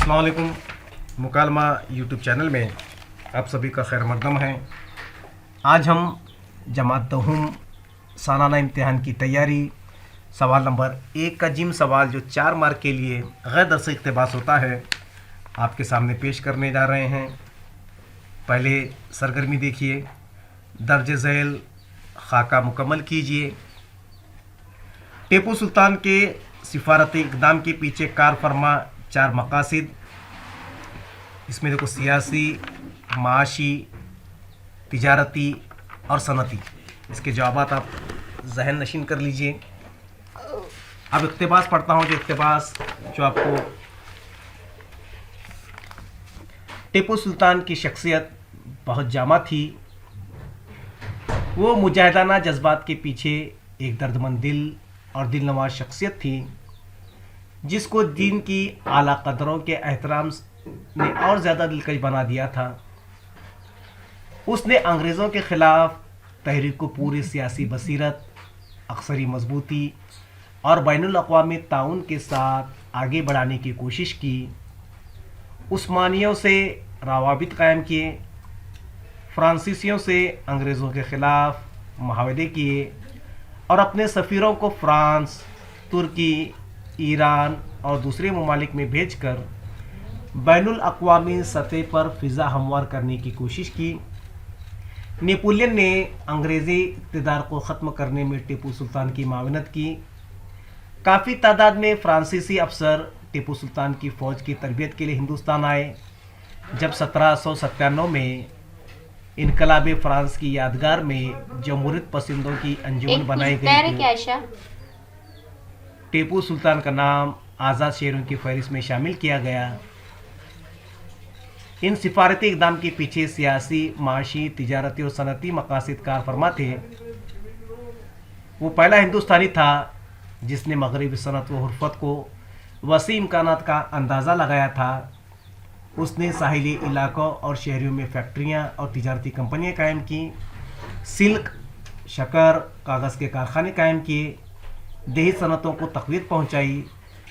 अस्सलाम वालेकुम। मुकालमा YouTube channel में आप सभी का खैर मकदम है। आज हम जमात दहुम सालाना इम्तिहान की तैयारी सवाल नंबर 1 का जिम सवाल जो 4 मार्क के लिए गैर दरसी इक़्तिबास होता है आपके सामने पेश करने जा रहे हैं। पहले सरगर्मी देखिए, दर्ज झैल खाका मुकम्मल कीजिए। टीपू सुल्तान के सिफारती इक़दाम के पीछे कार फरमा 4 मकासिद, इसमें देखो सियासी, माशी, तिजारती और सनती। इसके जवाबात आप जहन नशीन कर लीजिए। अब इक़्तिबास पढ़ता हूँ, जो इक़्तिबास जो आपको टीपू सुल्तान की शख्सियत बहुत जामा थी। वो मुजाहिदाना जज्बात के पीछे एक दर्दमंद दिल और दिलनवाज शख्सियत थी, जिसको दीन की आला कदरों के एहतराम ने और ज़्यादा दिलकश बना दिया था। उसने अंग्रेज़ों के ख़िलाफ़ तहरीक को पूरी सियासी बसीरत, अक्सरी मजबूती और बैनुल अक़वामी ताउन के साथ आगे बढ़ाने की कोशिश की। उस्मानियों से रवाबित कायम किए, फ्रांसीसियों से अंग्रेज़ों के ख़िलाफ़ मुआहदे किए और अपने सफ़ीरों को फ्रांस, तुर्की, ईरान और दूसरे ममालिक में भेजकर बैनुल अक़वामी सतह पर फ़िज़ा हमवार करने की कोशिश की। नेपोलियन ने अंग्रेज़ी इक़्तिदार को ख़त्म करने में टीपू सुल्तान की मावनत की। काफ़ी तादाद में फ़्रांसीसी अफसर टीपू सुल्तान की फ़ौज की तरबियत के लिए हिंदुस्तान आए। जब 1797 में इनकलाब फ्रांस की यादगार में जमहूरियत पसंदों की अंजुमन बनाई गई थी, टीपू सुल्तान का नाम आज़ाद शहरों की फहरिस्त में शामिल किया गया। इन सिफारती इक़दाम के पीछे सियासी, माशी, तिजारती और सनती मकासद कार फरमा थे। वो पहला हिंदुस्तानी था जिसने मगरबी सनत व हुर्फत को वसी इम्कानात का अंदाज़ा लगाया था। उसने साहिली इलाकों और शहरों में फैक्ट्रियाँ और तिजारती कंपनियाँ कायम की, सिल्क, शक्कर, कागज़ के कारखाने कायम किए, देही सनतों को तक़वीत पहुँचाई।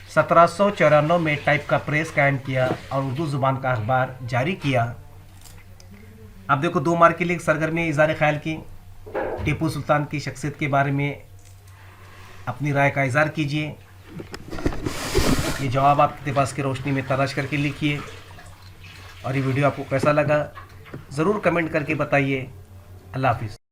1794 में टाइप का प्रेस कायम किया और उर्दू ज़ुबान का अखबार जारी किया। अब देखो 2 मार्क के लिए सरगर्मी इज़हार ख्याल की। टीपू सुल्तान की शख्सियत के बारे में अपनी राय का इज़हार कीजिए। ये जवाब आप इक़्तिबास की रोशनी में तलाश करके लिखिए। और ये वीडियो आपको कैसा लगा ज़रूर कमेंट करके बताइए। अल्लाह हाफ़िज़।